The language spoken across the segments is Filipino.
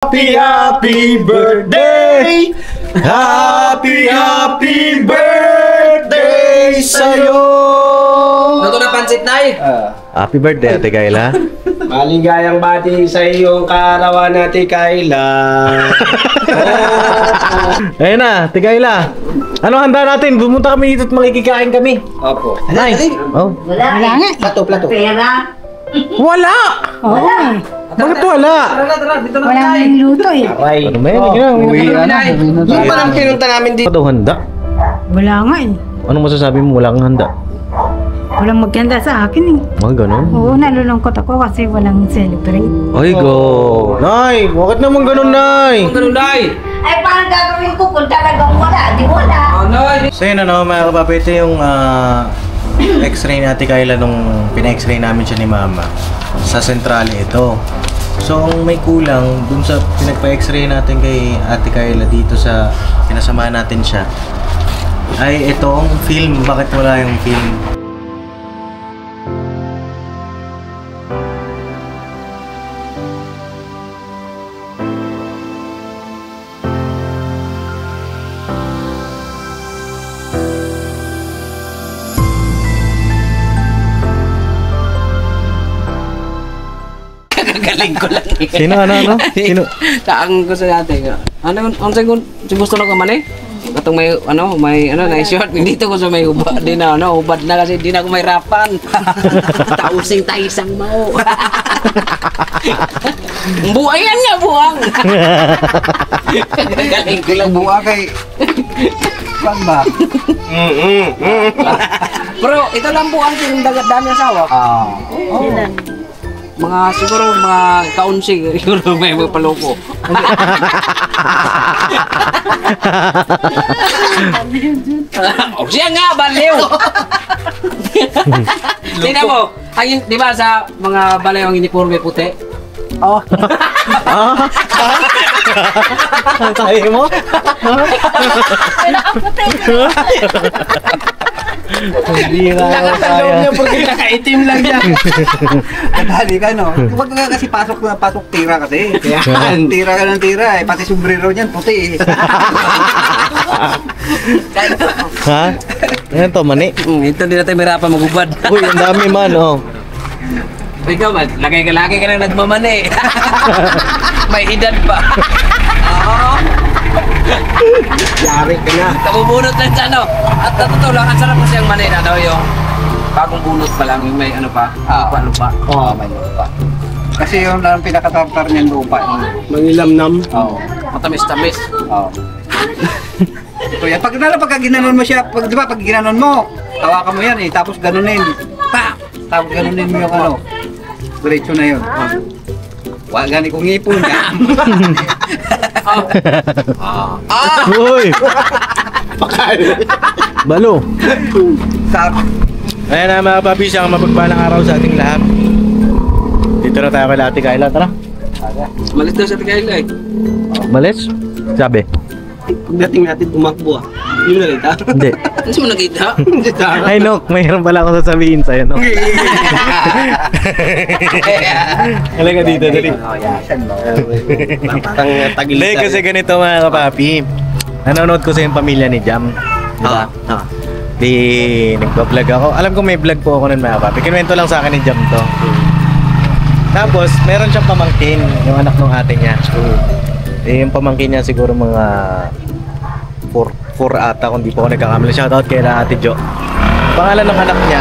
Happy birthday! Happy birthday sa'yo! Luto na pansit, Nay! Happy birthday, Ate Kayla. Maligayang bati sa iyong kaarawan, Ate Kayla. Ayun na, Ate Kayla. Ano handa natin? Pumunta kami dito at makikikain kami. Opo. Nay. Oh. Wala nga. Plato. Pera. Wala! Oo. Bakit wala? Tara, dito na Wala tayo. nang luto eh. Aray. Ano ba yan? Sige na, uwi na. Yung parang pinunta namin dito. Ano daw handa? Wala nga eh. Anong masasabi mo? Wala kang handa? Walang maganda sa akin eh. Ganun? Oo, nalulungkot ako kasi walang celebrate. Ay, go! Nay! Bakit naman ganun, Nay? Ang ganun, Nay! Ay, paano gagawin ko kung talagang wala? Di wala. Oh, Nay! So yun ano, mga kapapit, ito yung x-ray ni Ate Kayla nung pina-x-ray namin siya ni Mama. Sa sentrale ito. So ang may kulang dun sa pinagpa-x-ray natin kay Ate Kayla dito sa pinasamahan natin siya ay itong film. Bakit wala yung film? Galing ko lang eh. Sino? Ano? Sino? Taang ko sa natin. Ano sa gusto na ka man eh? Katong may na short dito ko sa may ubad din na ubad na kasi di na ako may rapan. Tausing taisang mo. Buayan nga buang. Galing ko lang Buwa kay... Saan ba? Bro, ito lang buang yung dagat dami asawa. Siguro mga kaunsi, siguro may magpaloko. O siya nga, baliw! Tingnan mo, di ba sa mga baliw ang uniforme puti? Oh. Tayo mo? Hindi na ako Nakatalog niya porque nakaitim lang siya. Kadali ka, no? Huwag ka kasi pasok tira kasi. Tira ka ng tira eh. Pati sombrero niyan, puti eh. Ha? Ano to, mani? Ito din natin mahirapan magubad. Uy, ang dami man, oh. Ikaw man, lagi ka lang nagmamani. May edad pa. Oo. Yari ka na. Kabubunot lang sa ano. At totoo lang, ang sarap kasi ang mani na yung bagong bunot pa lang, yung may ano pa, lupa. Oo, may lupa. Kasi yung pinakatartar niyan lupa. Mangilamnam. Oo. Matamis-tamis. Oo. So yan, pag ginanon mo siya, di ba, pag ginanon mo, hawakan mo yan eh, tapos ganunin. Tapos ganunin mo yung ano. Diretso na yun. Wag gani kong ngipon ka. Uy! Balo! Ayan na mga papi, siyang mapagpalang araw sa ating lahat. Dito na tayo kay Ate Kayla, tara. Malis daw sa Tigayla eh. Malis? Sabi? Pagdating natin tumakbo Yun na rin, Hindi. Ano mo nakita? Hindi tara. Ay, Nok, mayroon pala akong sasabihin sa'yo, Nok. Halika dito, dali. Batang tagilid. Hindi, kasi ganito mga kapapi. Nanonood ko sa yung pamilya ni Jam. Diba? Di, nagpa-vlog ako. Alam ko may vlog po ako nun mga kapapi. Kinuwento lang sa akin ni Jam to. Tapos, meron siyang pamangkin, yung anak ng ate niya. Eh, yung pamangkin niya siguro mga 4 ata kung di po ako nagkakamali. Shoutout kay Ate Jo. Pangalan ng anak niya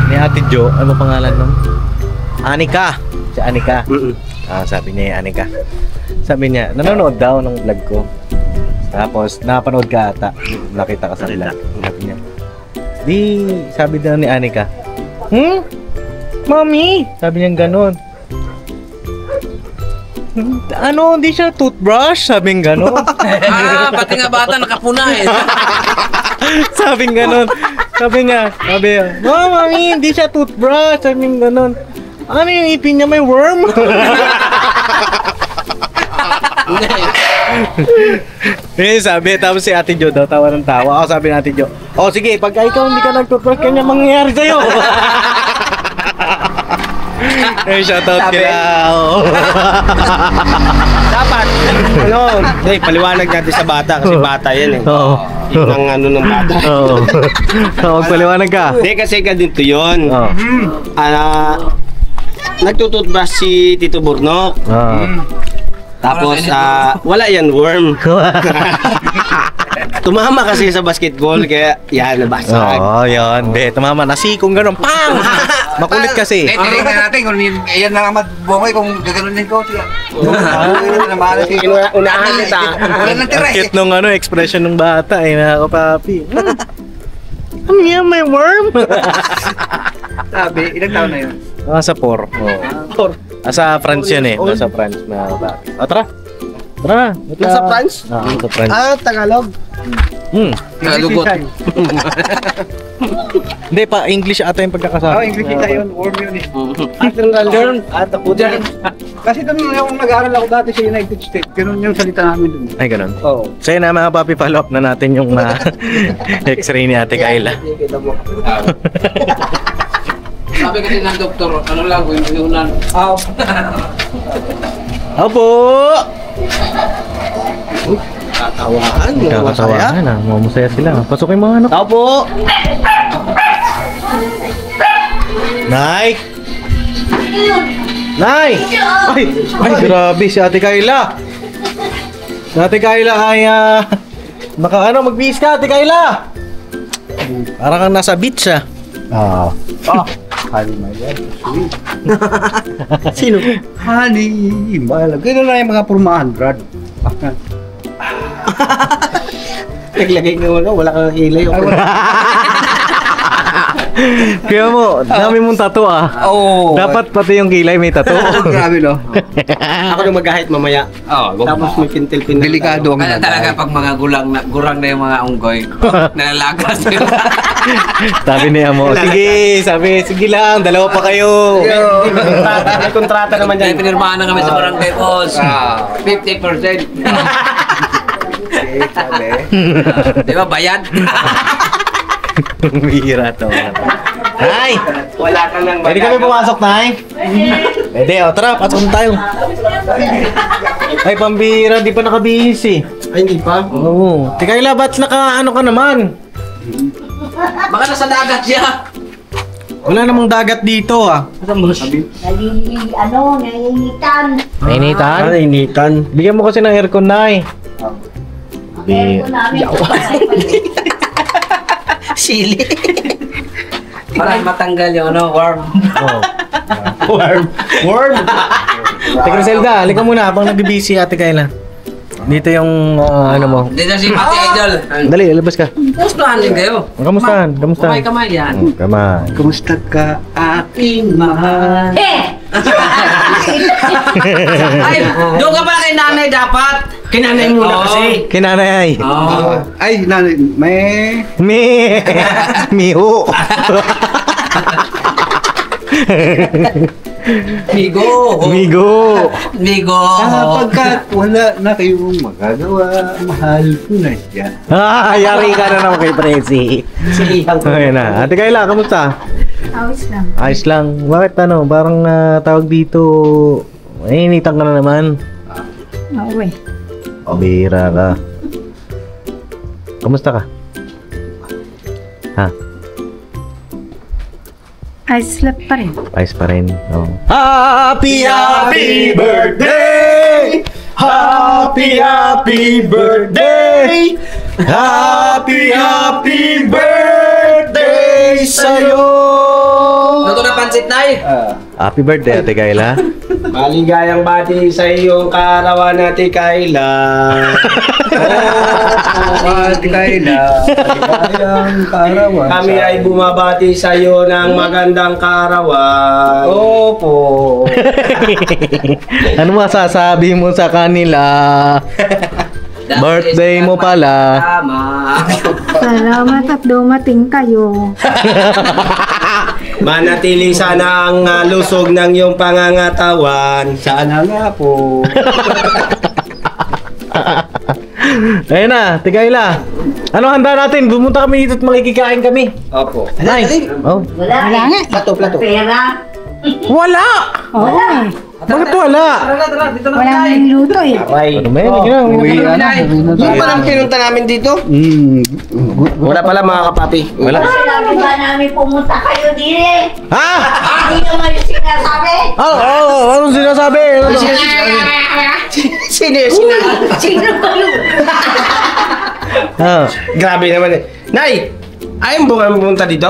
ni Ate Jo, ano pangalan nun? Anika. Si Anika. Sabi niya yung Anika. Sabi niya, nanonood daw ng vlog ko. Tapos, napanood ka ata. Nakita ka sa vlog. Sabi niya. Di, sabi daw ni Anika, Mami! Sabi niya gano'n. Ano, hindi siya toothbrush? Sabing gano'n. Pati nga bata nakapuna eh. Sabing gano'n. Sabi Mami, hindi siya toothbrush. Sabing gano'n. Ano yung ipin niya, may worm? Eh, sabi, tapos si Ate Jo daw, tawa ng tawa. Ako sabi ni Ate Jo, sige, pag ikaw hindi ka nag-toothbrush, kanya mangyayari sa'yo. Eh, shoutout Sabi. kila. Oo. Dapat, paliwanag natin sa bata kasi bata yan eh. Oo. Yun ang ano ng bata. Oo. Magpaliwanag ka. Hindi kasi ganito yun. Oo. Nagtututbrush si Tito Burnok. Oo. Tapos, wala yan worm. Tumama kasi sa basketball, kaya yan, nabasag. Oo, yun. Be, tumama na kung gano'n. Pang! Makulit kasi. Tingnan natin kung yan lang ang magbungay kung gaganunin ko. Unahan kita. Wala nang tira Ang eh. cute nung expression ng bata eh, na papi. Ano yan, may worm? Sabi, ilang taon na yun? Sa 4. Oh. Sa France yun eh. Nasa France na bata. Tara. Tara. Nasa France? Nasa France. Tagalog. Kalugot. Hindi pa, English ata yung pagkakasabi. English kita yun. Warm yun eh. Kasi doon yung nag-aaral ako dati sa United States. Ganun yung salita namin doon. Ay, ganun. Oo. So yun na mga papi, follow up na natin yung x-ray ni Ate Kayla. Sabi kasi ng doktor, ano lang, inunan. Opo! Kakawaan. Kakatawahan na, mamusaya sila. Pasukin mo ano. Tao po. Nay! Nay! Ay, grabe si Ate Kayla. Si Ate Kayla ay magbihis ka, Ate Kayla. Parang kang nasa beach ah. Sino? Honey, malag. Ganun na yung mga pormahan, Brad. Naglagay nga wala kang kilay. Kaya mo, dami mong tattoo ah. Oo. Dapat pati yung kilay may tattoo. Grabe no. Ako na maghahit mamaya. Tapos may pintil-pintil. Delikado ang Kaya talaga pag mga gurang na yung mga unggoy, nalalagas sila. Sabi niya mo, sige lang, dalawa pa kayo. May kontrata naman Kaya dyan. pinirmahan na kami sa barangay boss. 50%. Di ba, bayad? Bihira to. Nay! Wala ka nang Pwede kami pumasok, Nay? Pwede, tara, pasok na tayo. Ay, pambihira, di pa nakabihis eh. Ay, hindi pa. Oo. Kayla, ba't ano ka naman? Baka nasa dagat siya. Wala namang dagat dito ah. Nainitan. Nainitan? Nainitan. Bigyan mo kasi ng aircon, Nay. Kaya ko namin. Sili. Para matanggal yung worm. Oh. Worm. Teka, Griselda, halika muna habang nag-busy Ate Kayla. Dito yung ano mo. Dito si Pati Idol. Dali, labas ka. Gustuhan din kayo. Kamustahan? Kamay yan. Kamay. Kumusta ka, aking mahal? Ay, doon ka pala kay nanay dapat. Kinanay muna kasi. Kinanay. Oh. Ay, may... Miho. Migo. Pagkat wala na kayong magagawa, mahal ko na siya. Yari ka na naman kay Prezi. Ayun na. Ate Kayla, kamusta? Awis lang. Ayos lang. Bakit parang tawag dito, initan ka na naman. Oo eh. Bira ka. Kamusta ka? Ha? Ice lap pa rin. Ayos pa rin. Oh. Happy birthday! Happy birthday! Happy birthday sa'yo! Luto na pansit, Nay. Happy birthday, Ate Kayla. Maligayang bati sa iyong kaarawan, Ate Kayla. Ate Kayla, maligayang kaarawan. Kami ay bumabati sa iyo ng magandang kaarawan. Opo. Ano masasabi mo sa kanila? Birthday mo pala. Tama. Salamat at dumating kayo. Manatili sana ang lusog ng iyong pangangatawan. Sana nga po. Ayun na, Tigayla. Ano handa natin? Pumunta kami dito at makikikain kami. Opo. Ay. Oh. Wala nga. Plato. Pera. Wala! Oo eh. Bakit wala? Tara, dito na Wala tayo. nang luto eh. Aray. Ano ba yun? Uwi Ano na. na, Hindi pa lang pinunta namin dito. Wala pala mga kapapi. Wala. Sinabi ba namin pumunta kayo din eh? Ha? Hindi naman yung sinasabi. Anong sinasabi? Sino yung sinabi? Sino kayo? Ah. Grabe naman eh. Nay! Ayaw mo kami pumunta dito?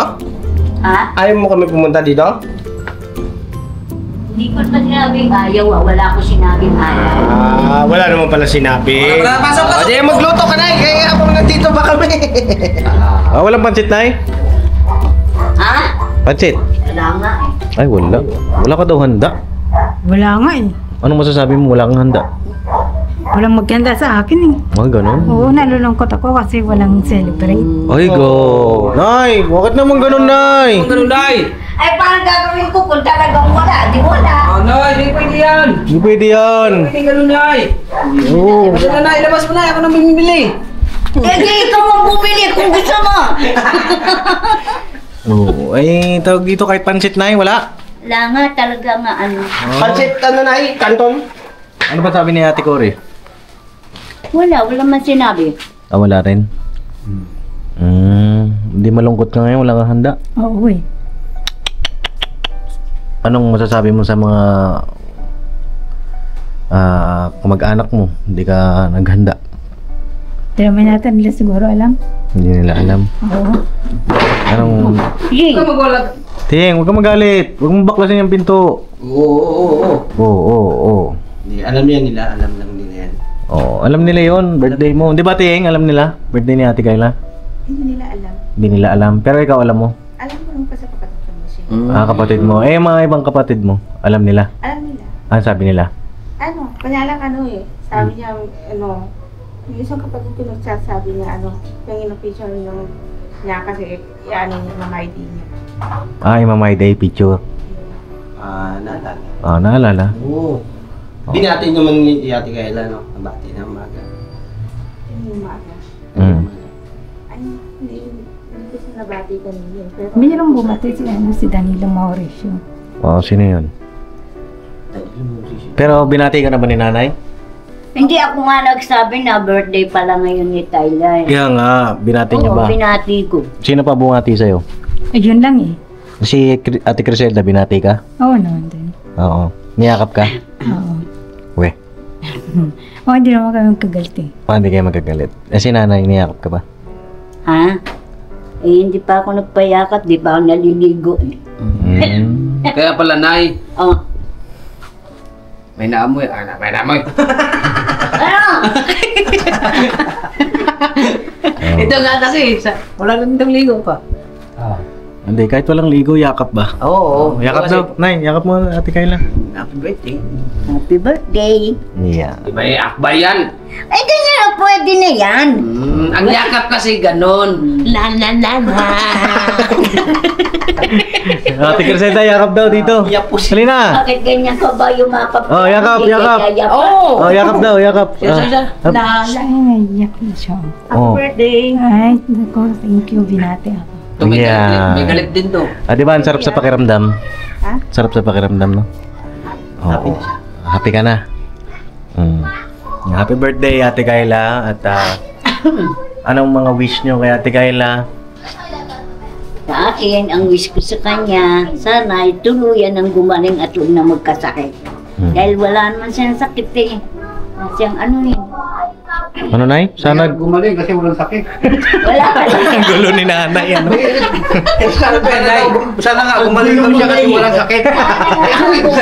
Ha? Ayaw mo kami pumunta dito? Hindi ko na sinabing ayaw. Wala ko sinabing ayaw. Wala naman pala sinabi. Wala, pasok. Di, magluto ka na eh. Kaya habang nandito ba kami? Walang pancit, Nay? Ha? Pancit? Wala nga eh. Ay, wala. Wala ka daw handa. Wala nga eh. Anong masasabi mo? Wala kang handa. Walang maganda sa akin eh. Ganun? Oo, nalulungkot ako kasi walang celebrate. Ay, go. Nay, bakit naman ganun, Nay? Ang ganun, Nay. Ay, paano gagawin ko kung talagang wala? Di wala. Nay, hindi pwede yan. Hindi pwede yan. Pwede ganun, Nay. Oo. Pwede na, Nay. Ilabas mo, Nay. Ako nang bumibili. Hindi ikaw ang bumili kung gusto mo. Oo. Ay, tawag dito kahit pancit, Nay, wala. Wala nga talaga nga ano. Pansit, ano na eh? Kanton? Ano ba sabi ni Ate Cory? Wala man sinabi. Wala rin. Hindi malungkot ka ngayon, wala kang handa. Oo eh. Anong masasabi mo sa mga kamag-anak mo? Hindi ka naghanda. Hindi naman natin nila siguro alam. Hindi nila alam. Oo. Anong... Sige. Ikaw magwala. Ting, huwag kang magalit. Huwag mong baklasin yung pinto. Oo. Oo. Hindi, alam yan nila. Alam lang nila yan. Oo, alam nila yon, birthday mo. Di ba, Ting? Alam nila? Birthday ni Ate Kayla? Hindi nila alam. Hindi nila alam. Pero ikaw alam mo? Alam ko lang pa sa kapatid ko siya. Kapatid mo. Eh, mga ibang kapatid mo. Alam nila? Alam nila. Ano sabi nila? Ano, kanya lang ano eh. Sabi niya, ano, yung isang kapatid ko nagsasabi niya, ano, yung in-picture niya kasi, ano niya, mga ID niya. Mamay day picture. Naalala. Naalala? Oo. Binati naman ni Ate Kayla, no? Nabati na umaga. Hindi yung maaga. Ay, hindi ko siya nabati kanina. Pero, Mayroong bumati si Danilo Mauricio. Sino yun? Pero binati ka na ba ni nanay? Hindi ako nga nagsabi na birthday pala ngayon ni Tyler. Kaya nga, binati niya ba? Oo, binati ko. Sino pa bumati sa'yo? Ayun lang eh. Si Ate Criselda, binati ka? Oo naman din. Oo. Niyakap ka? Oo. We. Oo, hindi naman kami magkagalit eh. Hindi kayo magagalit. Si nanay, niyakap ka ba? Ha? Eh, hindi pa ako nagpayakat, di pa ako naliligo. Kaya pala, Nay. Oh. May naamoy. May naamoy. Ano? Ito nga kasi. Wala nang itong ligo pa. Hindi, kahit walang ligo, yakap ba? Oo. Yakap daw. Nay, yakap mo Ate Kayla. Happy birthday. Happy birthday. Yeah. Di ba akbay yan? Ay, ganyan na pwede na yan. Ang yakap kasi ganon. La la la la. Ate Criselda, yakap daw dito. Halina. Bakit ganyan ka ba yumakap? Oh, yakap, yakap. Oo. Yakap daw, yakap. Siya. Ah. Ay, naiyak na siya. happy birthday. Ay, nako, thank you, binati ako. Ito, may Yeah. galit. May galit din to. Di ba, ang sarap sa pakiramdam? Ha? Sarap sa pakiramdam, no? Happy na siya. Happy ka na? Happy birthday, Ate Kayla. At anong mga wish nyo kay Ate Kayla? Sa akin, ang wish ko sa kanya, sana ay tuluyan ang gumaling at huwag na magkasakit. Dahil wala naman siyang sakit eh. Wala siyang ano eh. Ano, Nay? Sana... gumaling kasi walang sakit. Wala pa rin. Gulo ni nanay, ano? Sana nga, gumaling kami siya kasi walang sakit.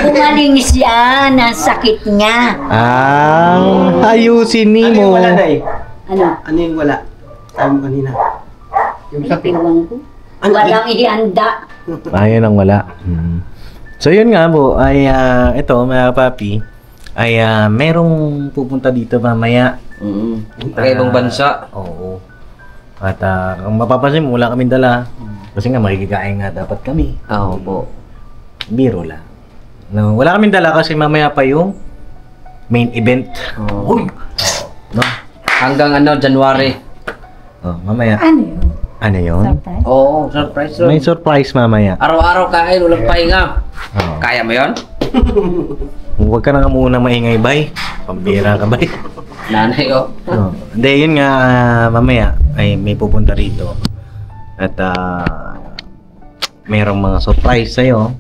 Gumaling siya na sakit niya. Ayusin ni Ano yung mo. wala, Nay? Ano? Ano yung wala? Sabi mo kanina. Yung sakit. Ewan ko. Walang ihanda. Ayun ang wala. So yun nga po, ay ito mga papi, ay merong pupunta dito mamaya. Taga ibang bansa. Oo. At kung mapapansin mo, wala kaming dala. Kasi nga makikikain nga dapat kami. Oo po. Biro lang. No, wala kaming dala kasi mamaya pa yung main event. Oo. No? Hanggang January. Mamaya. Ano yun? Ano yun? Surprise? Oo, surprise. May surprise mamaya. Araw-araw kain, walang pahinga. Oo. Kaya mo yun? Huwag ka na muna maingay, bay. Pambira ka, bay. Nanay ko. Hindi, yun nga, mamaya ay may pupunta rito. At mayroong mga surprise sa'yo.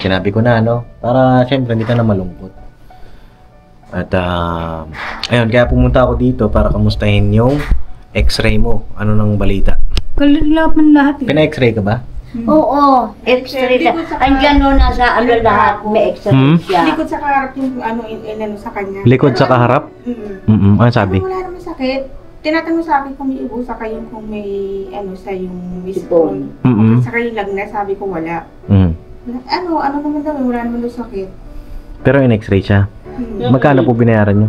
Sinabi ko na, no? Para syempre hindi ka na malungkot. At ayun, kaya pumunta ako dito para kamustahin yung x-ray mo. Ano nang balita? Kalalaman lahat eh. Pina-x-ray ka ba? Oo, x-ray na. Andyan no, nasa ano lahat, may x-ray siya. Likod sa kaharap yung ano, inano sa kanya. Likod sa kaharap? Ano sabi? Wala naman sakit. Tinatanong sa akin kung may ibo sa kayo, kung may ano sa yung wisdom. Sa kayo lagnat, sabi ko wala. Ano naman daw, wala naman daw sakit. Pero in-x-ray siya. Magkano po binayaran nyo?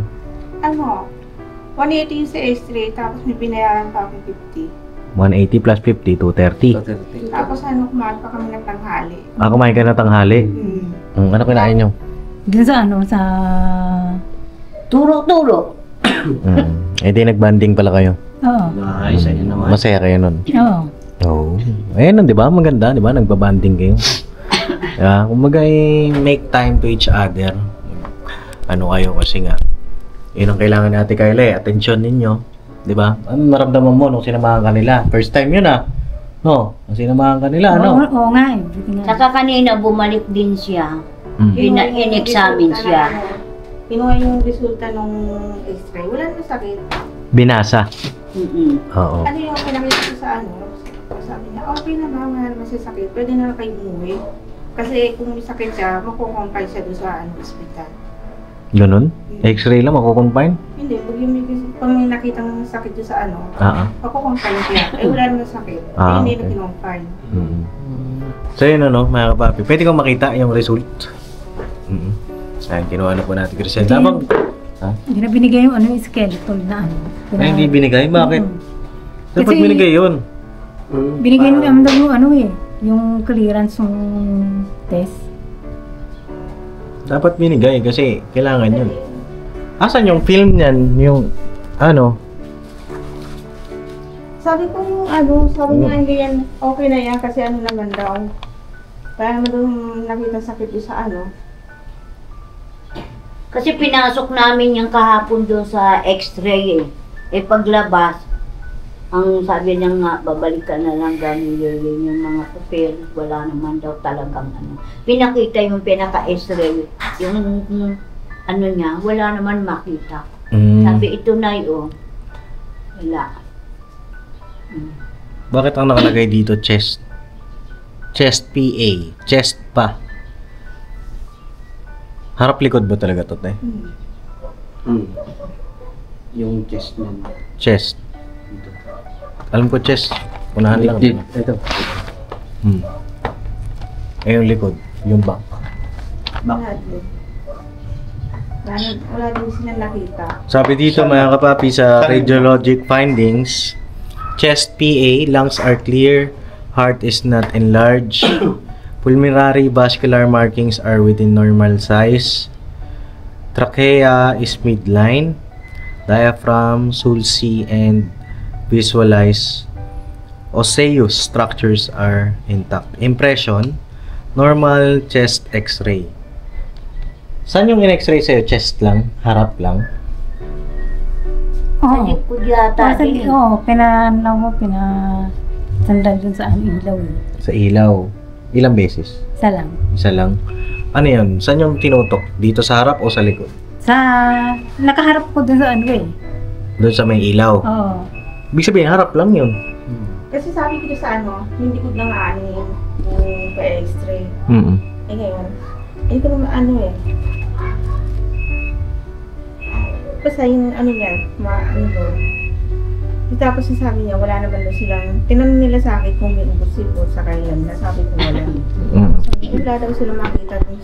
Ano, 180 yung sa x-ray, tapos may binayaran pa akong 50. 180 plus 50, 230. Tapos ano, kumain pa kami ng tanghali. Kumain ka na tanghali? Ano kinain nyo? Dun sa ano, sa... Turo-turo. Eh di nagbanding pala kayo. Oo. Nice, ayun naman. Masaya kayo nun. Oo. Oo. Ayun, di ba? Maganda, di ba? Nagbabanding kayo. Kumbaga make time to each other. Ano kayo kasi nga. Yun ang kailangan ni Ate Kyla, atensyon ninyo. Di ba? Ano naramdaman mo nung sinamahan ka nila? First time yun No? Nung sinamahan ka nila, Oo nga eh. Buti nga. Saka kanina bumalik din siya. In-examine siya. Kinuha yung resulta nung x-ray. Wala naman sakit. Binasa. Oo. Ano yung pinakita ko sa ano? Sabi niya, okay na ba? Wala naman siya sakit. Pwede na kayo umuwi. Kasi kung may sakit siya, makukompine siya doon sa hospital. Ganun? X-ray lang, makukonfine? Hindi, pag may nakitang sakit doon sa ano, makukompine siya. Wala naman sakit. Hindi na kinompine. So yun mga kapapi. Pwede kong makita yung result. Ayan, kinuha na po natin Crisel. Hindi na binigay yung ano, yung skeletal na ano. Ay, hindi binigay? Bakit? Dapat Kasi binigay yun. Binigay naman daw yung ano eh, yung clearance ng test. Dapat binigay kasi kailangan yun. Asan yung film niyan? Yung ano? Sabi ko yung ano, sabi niya hindi yan, okay na yan kasi ano naman daw. Kaya naman doon nakita sakit doon sa ano. Kasi pinasok namin yung kahapon doon sa x-ray eh. Eh paglabas, ang sabi niya nga, babalikan na lang gamit yung mga papel, wala naman daw talagang ano. Pinakita yung pinaka-x-ray, yung ano niya, wala naman makita. Sabi ito na yun, wala. Bakit ang nakalagay dito chest? Chest PA. Chest pa. Harap likod ba talaga to, te? Yung chest mo. Chest. Alam ko chest. Unahan lang. Ito. Yung likod. Yung back. Wala din. Wala din sila nakita. Sabi dito mga kapapi sa radiologic findings, chest PA, lungs are clear, heart is not enlarged, pulmonary vascular markings are within normal size, trachea is midline, diaphragm, sulci, and visualize osseous structures are intact. Impression, normal chest x-ray. Saan yung in-x-ray sa'yo? Chest lang? Harap lang? Sa likod yata din. Oo, pinasandal dun sa ano, ilaw eh. Sa ilaw. Ilang beses? Isa lang. Isa lang. Ano yun? Saan yung tinutok? Dito sa harap o sa likod? Nakaharap ko dun sa ano eh. Doon sa may ilaw. Oo. Ibig sabihin, harap lang yun. Kasi sabi ko sa ano, hindi ko lang ano yung pa-x-ray. Eh ngayon, hindi ko naman ano eh. Basta yung ano niya, ano doon. Tapos sabi niya, wala naman daw silang, tinanong nila sa akin kung may ubos-ibos sa kailan na sabi ko wala. Sabi ko, wala daw sila makita dun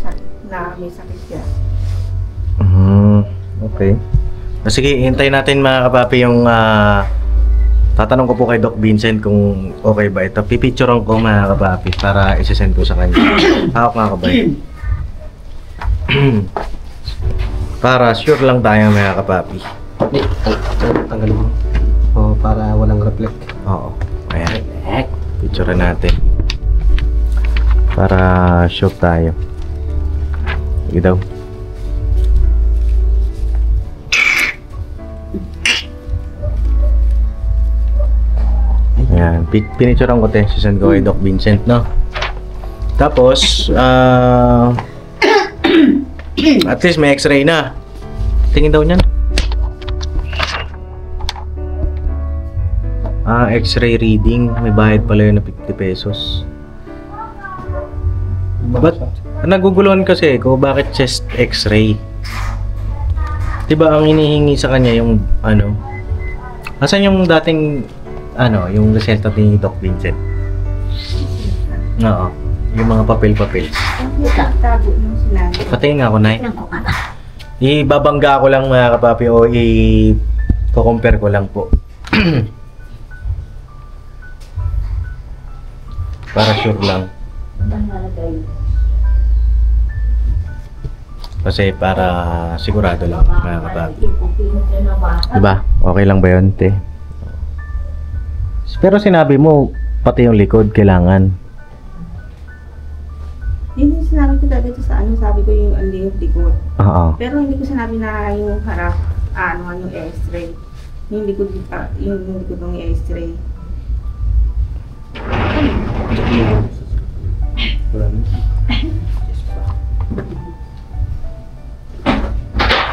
na may sakit siya. Okay. Sige, hintayin natin mga kapapi yung tatanong ko po kay Doc Vincent kung okay ba ito. Pipicturean ko mga kapapi para isesend ko sa kanya. Hawak nga kabay. Para sure lang tayo mga kapapi. Tanggalin mo. O, para walang reflect. Oo. Ayan. Picturean natin. Para sure tayo. Sige daw. Ayan, pinicturean ko te, sisend ko kay Doc Vincent, no? Tapos, at least may x-ray na. Tingin daw niyan. X-ray reading. May bayad pala yun na 50 pesos. But, naguguluhan kasi ko bakit chest x-ray. Diba ang hinihingi sa kanya yung ano? Asan yung dating ano, yung resulta ni Doc Vincent? Oo. Yung mga papel-papel. Tago nung sinabi. Patingin nga ako, Nay. Ibabangga ko lang mga kapapi o i-compare ko lang po. Para sure lang. Kasi para sigurado lang mga kapapi. Diba? Okay lang ba yun, te? Pero sinabi mo, pati yung likod kailangan. Hindi sinabi ko dito sa ano, sabi ko yung likod. Oo. Pero hindi ko sinabi na yung harap, yung x-ray. Yung likod ng x-ray.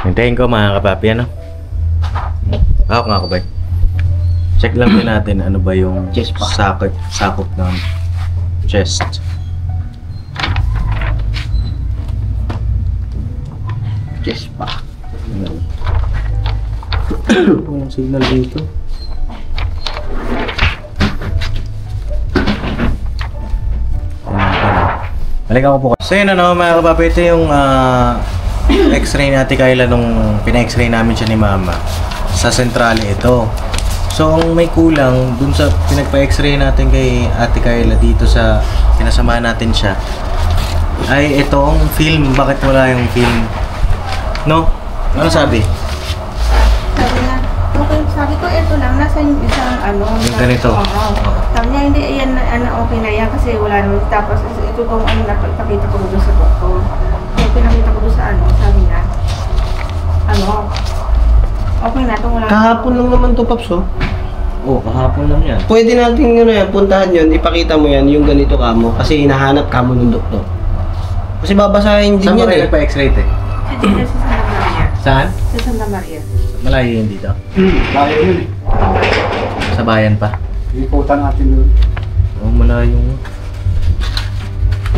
Hintayin ko mga kapapi, ano? Ako nga kabay. Check lang din natin ano ba yung sakop ng chest. Chest pa. Walang signal dito. Balik ako po. So yun ano mga kapapi, ito yung x-ray natin Kayla nung pina-x-ray namin siya ni Mama. Sa sentrale ito. So ang may kulang dun sa pinagpa-x-ray natin kay Ate Kayla dito sa pinasamahan natin siya ay itong film. Bakit wala yung film? No? Ano sabi? Sabi na, okay, sabi ko ito lang, nasa yung isang Yung ganito? Oo. Sabi niya, hindi, yan, okay na yan kasi wala naman. Tapos ito kung napakita ko doon sa doktor. Kaya pinakita ko doon sa sabi niya, okay na ito, wala. Kahapon lang naman to, Paps, oh. Oh, kahapon lang yan. Pwede natin puntahan yun, ipakita mo yan, yung ganito kamo, kasi hinahanap kamo ng doktor. Kasi babasahin din Saan yan ba kayo eh. nagpa-x-ray te? Sa Santa Maria. Saan? Sa Santa Maria. Malayo yun dito. Layo yun eh. Sa bayan pa. Iliputan natin doon. Oh, malayo.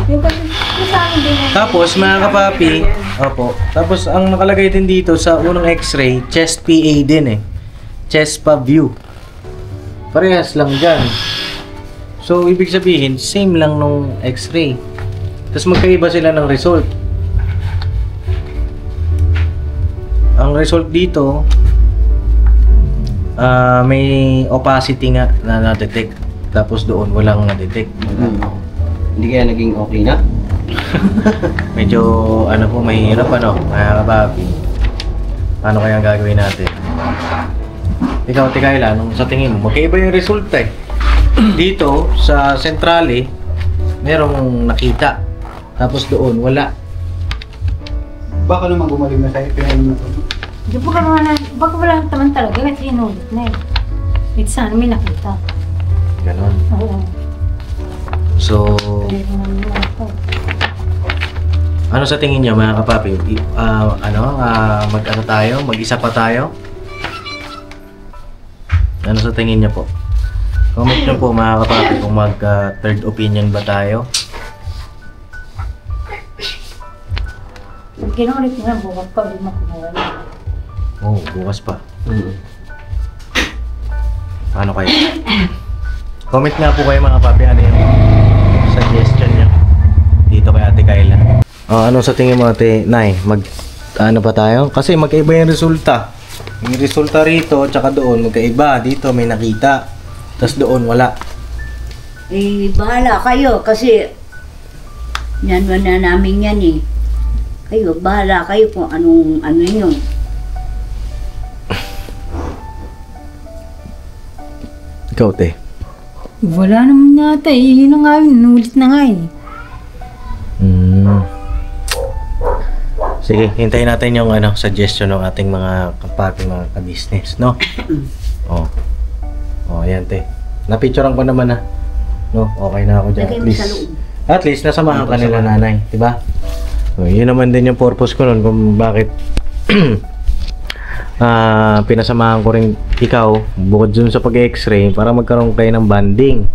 Yung kasi sa amin din yan. Tapos mga kapapi, opo. Tapos ang nakalagay din dito sa unang x-ray, chest PA din eh. Chest pa view. Parehas lang dyan. So ibig sabihin, same lang nung x-ray. Tapos magkaiba sila ng result. Ang result dito, may opacity nga na na-detect. Tapos doon walang na-detect. Hindi kaya naging okay na? Medyo ano po, mahirap ano, mga kapapi. Paano kaya ang gagawin natin? Ikaw, Kayla, nung sa tingin mo, magkaiba yung resulta eh. Dito, sa sentrale, merong nakita. Tapos doon, wala. Baka naman gumaling na sa'yo, pinahin mo. Baka wala naman talaga kasi inulit na eh. It's sana may nakita. Ganon. Oo. So, Kaya naman yun ako. ano sa tingin niyo mga kapapi? Mag-ano tayo? Mag-isa pa tayo? Ano sa tingin niyo po? Comment niyo po mga kapapi kung mag-third opinion ba tayo? Kinulit mo na bukas pa, hindi mo kumuha. Oo, bukas pa. Paano kayo? Comment nga po kayo mga papi, ano yung suggestion niyo dito kay Ate Kayla. Ano sa tingin mo Ate Nay? Ano pa tayo? Kasi magkaiba yung resulta. Yung resulta rito, tsaka doon, magkaiba. Dito may nakita. Tapos doon, wala. Bahala kayo kasi yan na namin yan eh. Kayo, bahala kayo kung ano yun. Ikaw, te. Wala naman yata eh. Yun na nga yun. Nulit na nga eh. Sige, hintayin natin yung suggestion ng ating mga kapapi, mga ka-business, no? Oh. Oh, ayan, te. Napicturean ko naman, ha? No, okay na ako dyan. Lagay At mo least, sa loob. at least nasamahan ka nila nanay, di ba? So, yun naman din yung purpose ko nun kung bakit pinasamahan ko rin ikaw bukod dun sa pag-x-ray para magkaroon kayo ng bonding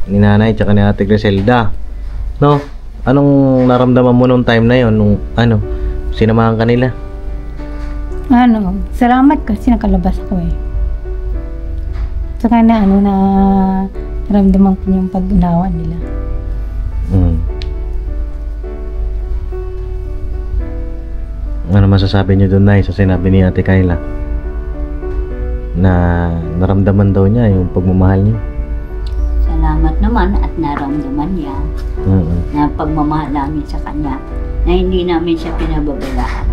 ni nanay tsaka ni ate Griselda, no? Anong naramdaman mo nung time na yon nung sinamahan ka nila? Salamat kasi nakalabas ako eh. Saka na naramdaman ko yung pag-unawa nila. Ano masasabi niyo doon, Nay, sa sinabi ni Ate Kayla? Na naramdaman daw niya yung pagmamahal niyo. Salamat naman at naramdaman niya na pagmamahal namin sa kanya na hindi namin siya pinababayaan.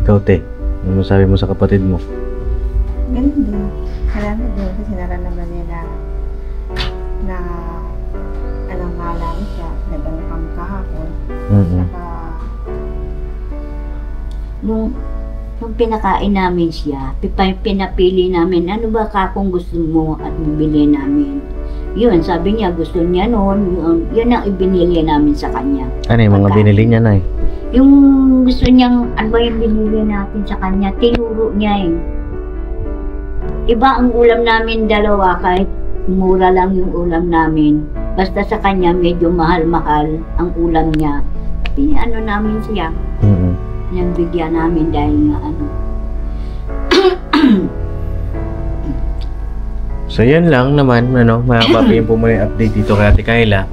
Ikaw, te, ano masabi mo sa kapatid mo? Ganun din. Salamat din kasi nararamdaman niya na nga lang siya, nagano kami kahapon. Saka, nung pinakain namin siya, pinapili namin, ano ba kakong gusto mo at bibili namin. Yun, sabi niya, gusto niya noon, yun ang ibinili namin sa kanya. Ano yung mga binili niya, Nay? Yung gusto niyang, ano ba yung binili natin sa kanya, tinuro niya eh. Iba ang ulam namin dalawa, kahit mura lang yung ulam namin. Basta sa kanya, medyo mahal-mahal ang ulam niya. Ano namin siya. Bigyan namin dahil nga So yan lang naman, mga papi, yung pumuli update dito kay Ate Kayla.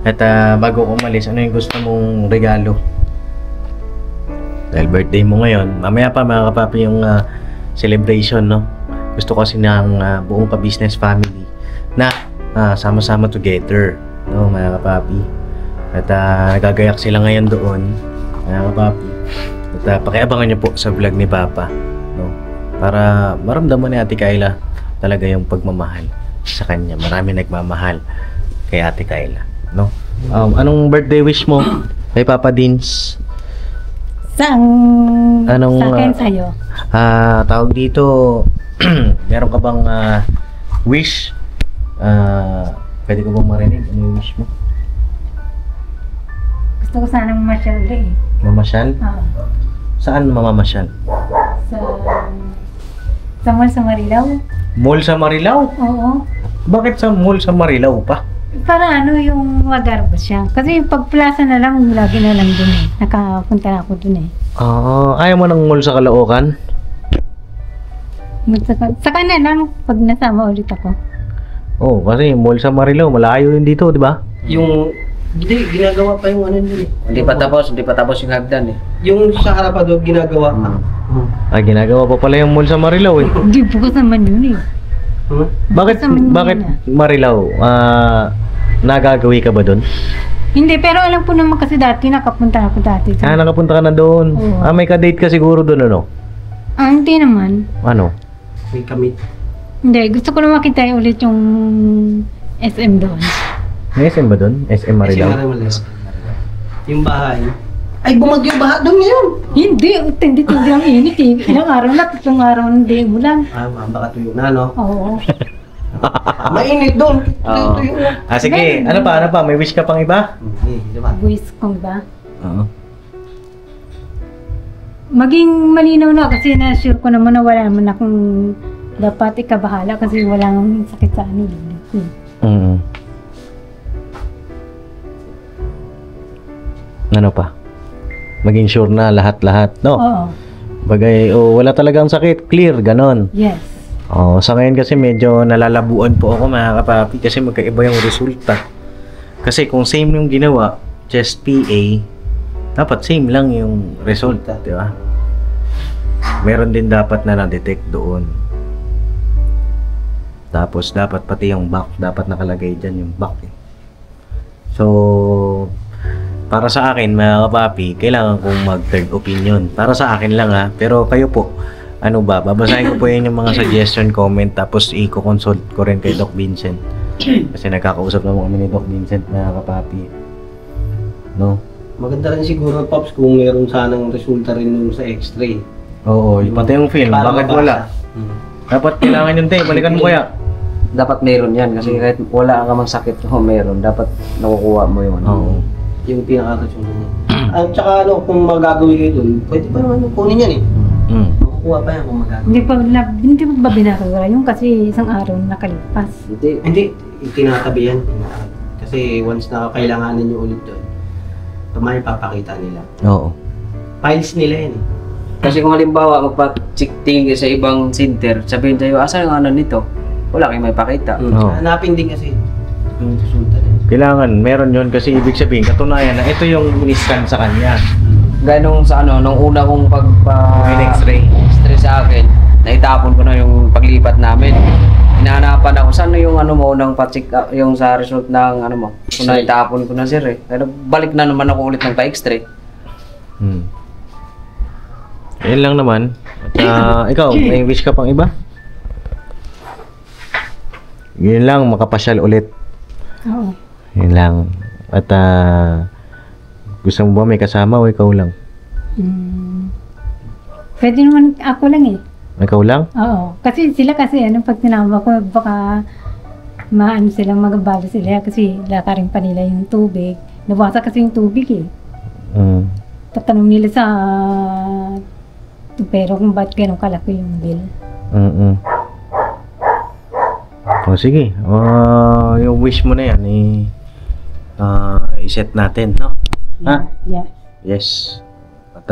At bago ko umalis, ano yung gusto mong regalo? Dahil birthday mo ngayon, mamaya pa mga kapapi yung celebration, no? Gusto kasi ng buong ka-business family na sama-sama together, no, mga kapapi. At nagagayak sila ngayon doon, mga kapapi. At pakiabangan niyo po sa vlog ni Papa, no? Para maramdaman ni Ate Kayla talaga yung pagmamahal sa kanya. Marami nagmamahal kay Ate Kayla, no? Anong birthday wish mo kay Papa Dins? Sa akin sa'yo? Tawag dito, meron ka bang wish? Pwede ko bang marinig? Ano yung wish mo? Gusto ko sanang mamasyal ulit eh. Mamasyal? Oo. Saan mamamasyal? Sa mall sa Marilao. Mall sa Marilao? Oo. Bakit sa mall sa Marilao pa? Para yung lugar ba siya? Kasi pag plaza na lang, lagi na lang dun eh. Nakapunta na ako dun eh. Ayaw mo ng mall sa Caloocan? Saka na lang pag nasama ulit ako. Oo, kasi mall sa Marilao, malayo yun dito, di ba? Hindi, ginagawa pa yung eh. Hindi pa tapos yung hagdan eh. Yung sa harapan doon, ginagawa pa. Ginagawa pa pala yung mall sa Marilao eh. Hindi bukas naman yun eh. Bakit Marilao? Nagagawi ka ba doon? Hindi, pero alam po naman kasi dati, nakapunta ako dati. Nakapunta ka na doon. Oo. May ka-date ka siguro doon, ano? Hindi naman. Ano? May kamit. Hindi, gusto ko na makita ulit yung SM doon. May SM ba doon? SM Marilao? Yung bahay. Ay, bumagyo yung baha doon ngayon. Hindi ang init eh. Ilang araw na, 3 araw na hindi ulan. Baka tuyo na, no? Oo. Mainit doon. Oo. Tuyo na. Sige, ano pa? May wish ka pang iba? Diba? Buwis kong ba? Oo. Maging malinaw na kasi na-sure ko naman na wala naman akong dapat ikabahala kasi walang sakit sa ano. Ano pa? Maging sure na lahat-lahat, no? Oo. Bagay, wala talagang sakit, clear, ganon. Yes. Sa ngayon kasi medyo nalalabuan po ako mga kapapi kasi magkaiba yung resulta. Kasi kung same yung ginawa, chest PA, dapat same lang yung resulta, di ba? Meron din dapat na na-detect doon. Tapos dapat pati yung back, dapat nakalagay dyan yung back eh. So, para sa akin mga kapapi, kailangan kong mag-third opinion. Para sa akin lang ha, pero kayo po, babasahin ko po yun yung mga suggestion, comment, tapos i-consult ko rin kay Doc Vincent Kasi nagkakausap naman kami ni Doc Vincent na kapapi. No? Maganda rin siguro, Pops, kung meron sanang resulta rin nung sa x-ray. Oo, pati yung film, Para bakit mabasa. wala? Dapat kailangan yun, te. Balikan mo kaya. Dapat meron yan kasi kahit wala ka mang sakit o meron, dapat nakukuha mo yun. Oo. Yung pinaka-resulta. At saka ano, kung magagawin kayo dun, pwede pa naman kunin yan eh. Makukuha pa yan kung magagawin. Hindi pa binakagara yung kasi isang araw nakalipas. Hindi. Hindi, tinatabi yan. Kasi once na kailanganin nyo ulit doon, tumay papakita nila. Oo. Files nila yan eh. Kasi kung halimbawa magpa-check tingin kayo sa ibang center, sabihin sa'yo, asan ang ano nito? Wala kayong may pakita. Oo. Hanapin din kasi yung resulta na yun. Kailangan, meron yun kasi ibig sabihin, katunayan na ito yung in-scan sa kanya. Gaya nung sa ano, nung una kong Yung X-ray. X-ray sa akin, naitapon ko na yung paglipat namin. Hinahanapan ako, saan na yung ano mo, unang pa-check up, yung sa result ng ano mo. Kung X-ray. naitapon ko na sir eh. Kaya balik na naman ako ulit ng pa-X-ray. Ayun lang naman. At ikaw, may wish ka pang iba? Yun lang, makapasyal ulit. Oo. Yun lang. At gusto mo ba may kasama o ikaw lang? Pwede naman ako lang eh. Ikaw lang? Oo. Kasi sila ano, pag tinawag ko, baka maano silang magabalo sila kasi lakarin pa nila yung tubig. Nabasa kasi yung tubig eh. Tatanong nila sa pero kung ba't gano'ng kalaki yung bill. O sige, yung wish mo na yan, i-set natin, no? Ha? Yeah. Yes. At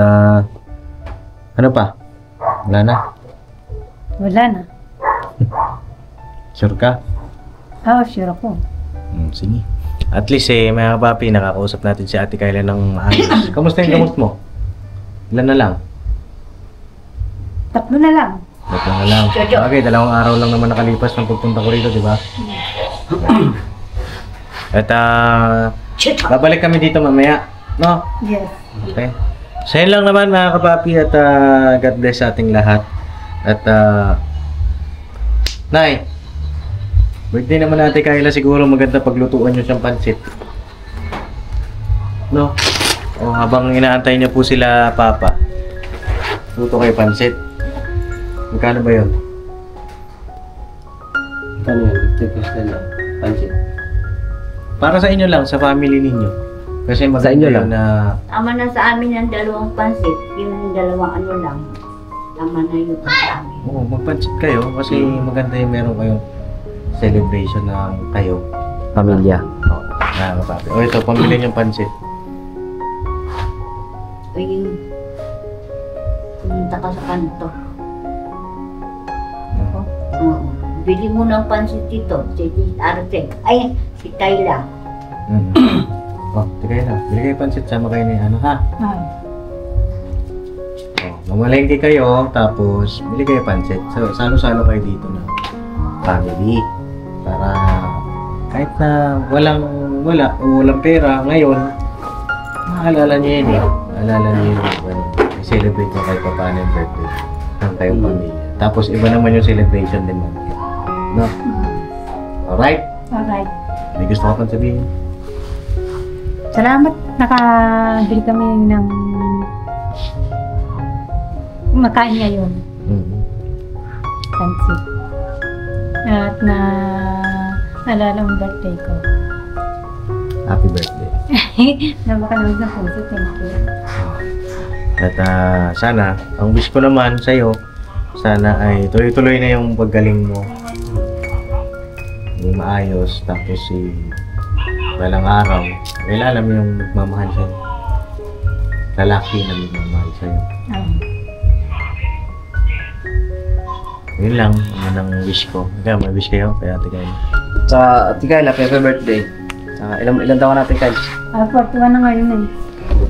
ano pa? Wala na? Wala na. Sure ka? Oo, sure ako. Sige. At least mga papi, nakakausap natin si Ate Kayla ng maayos. Kamusta yung gamot mo? Ilan na lang? 3 na lang. Tatlo na lang. Okay, 2 araw lang naman nakalipas ng pagpunta ko rito, di ba? At babalik kami dito mamaya, no? Yes. Okay. So yun lang naman mga kapapi at God bless sa ating lahat. At Nay, birthday naman natin Kayla, siguro maganda paglutuan nyo siyang pansit. No? O habang inaantay niyo po sila Papa, luto kayo pansit. Magkano ba yun? Ano yan? Request na lang. Pansit. Para sa inyo lang, sa family ninyo. Kasi maganda inyo yun lang. na Tama na sa amin ang 2 pansit. Yung 2 ano lang. Tama na yung sa amin. oo, magpansit kayo kasi maganda yung meron kayong celebration ng kayo. Pamilya. Oo, na kapapi. O ito, pamili niyong pansit. O yung pumunta ka sa kanto. Oo. Bili mo ng pansit dito. Si Arte. Ay, si Kayla. Oh, tigay na. Bili kayo pansit, sama kayo ni ano ha? Oh, mamalengke kayo, tapos bili kayo pansit. So, salo-salo kayo dito na family. Para kahit na walang pera ngayon, maalala niyo yun eh. Maalala niyo yun when i-celebrate niyo kahit pa paano yung birthday ng kayong pamilya. Tapos iba naman yung celebration din naman. No? Alright? Alright. May gusto ka pang sabihin? Salamat. Nakabili kami ng makain ngayon. Pansit. At naalala ang birthday ko. Happy birthday. Napakalawas na puso. Thank you. At sana, ang wish ko naman sa'yo, sana ay tuloy-tuloy na yung paggaling mo. Yung maayos, tapos walang araw, kailangan mo yung magmamahal sa'yo. Lalaki na magmamahal sa'yo. Yun lang, yun ang wish ko. Kaya may wish kayo, kaya Ate Kayla. Sa Ate Kayla, happy birthday. Ilang taon natin Kayla? 41 na ngayon eh.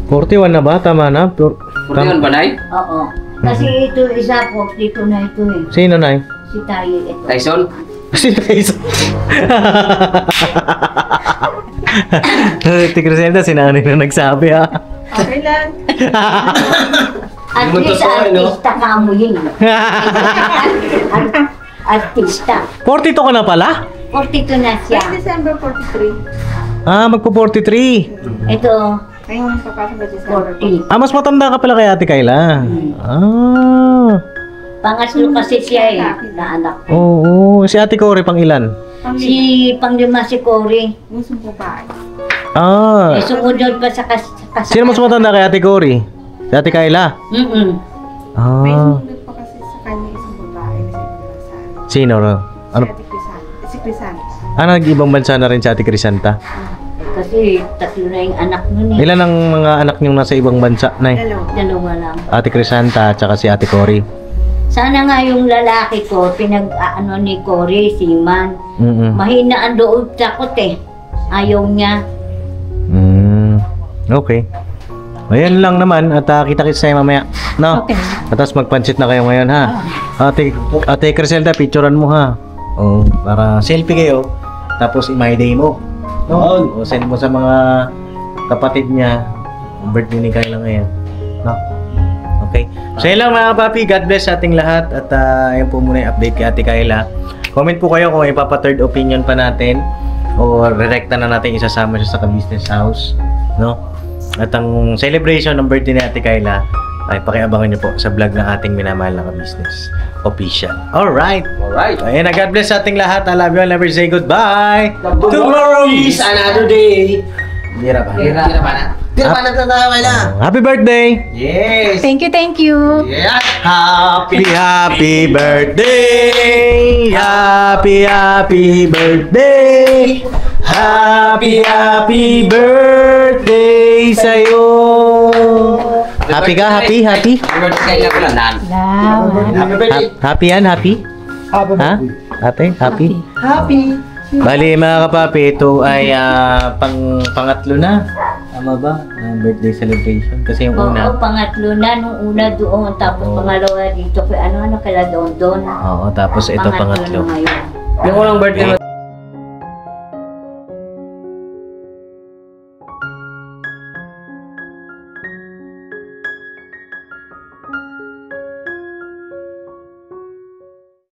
41 na ba? Tama na? 41 ba, Nay? Oo. Kasi ito isa po. Dito na ito eh. Sino, Nay? Si Tayo ito. Tyson? Si Tyson. Ate Crisenda, sinanay na nagsabi ha. Okay lang. At least artista ka mo yun. Artista. 42 ka na pala? 42 na siya. December 43. Ah, magpo-43. Ito, Ngayon papasok ba December 40. Ah, mas matanda ka pala kay Ate Kayla. Ah. Pangatlo kasi siya na anak ko. Oo. Si Ate Cory pang ilan? Si panglima si Cory. Musong babae. Ah. Sumunod pa sa Sino mas matanda kay Ate Cory? Si Ate Kayla? Mm-mm. May Ah. sumunod pa kasi sa kanya isang babae na sa Sino? Ano? Si Ate Crisanta. Si Crisanta. Ah, nag-ibang bansa na rin si Ate Crisanta. Kasi tatlo na yung anak nun eh. Ilan ang mga anak niyong nasa ibang bansa, Nay? Dalawa lang. Ate Crisanta at saka si Ate Cory. Sana nga yung lalaki ko, pinag-ano ni Cory, si Man. Mm-mm. Mahina ang loob, takot eh. Ayaw niya. Okay. Ayan lang naman at kita-kits tayo mamaya. No? Okay. At tapos magpansit na kayo ngayon ha. Ate Criselda, picturean mo ha. Oh, para selfie kayo. Tapos i-my day mo. No? O send mo sa mga kapatid niya. Birthday ni Kayla ngayon. No? Okay. So yun lang mga papi. God bless sa ating lahat. At ayun po muna yung update kay Ate Kayla. Comment po kayo kung ipapa-third opinion pa natin. O re-recta na natin isasama siya sa business house. No? At ang celebration ng birthday ni Ate Kayla ay pakiabangan niyo po sa vlog ng ating minamahal na business official. Alright! Alright. Ayan, God bless sa ating lahat. I love you. I'll never say goodbye. Tomorrow is another day. Dira ba? Tira pa na. Tira pa na tatawag na. Happy birthday! Yes. Thank you, thank you. Yeah. Happy birthday! Happy birthday! Happy birthday sa'yo! Happy ka? Happy? Happy birthday na pala, Nan. Salamat. Happy birthday. Happy yan? Happy? Ha? Ate? Happy? Happy. Bali mga kapapi, ito ay pangatlo na. Tama ba? Birthday celebration. Kasi yung una. Oo, pangatlo na. Nung una doon, tapos pangalawa dito. Ano kala doon? Oo, tapos ito pangatlo. na ngayon. Yung unang birthday mo,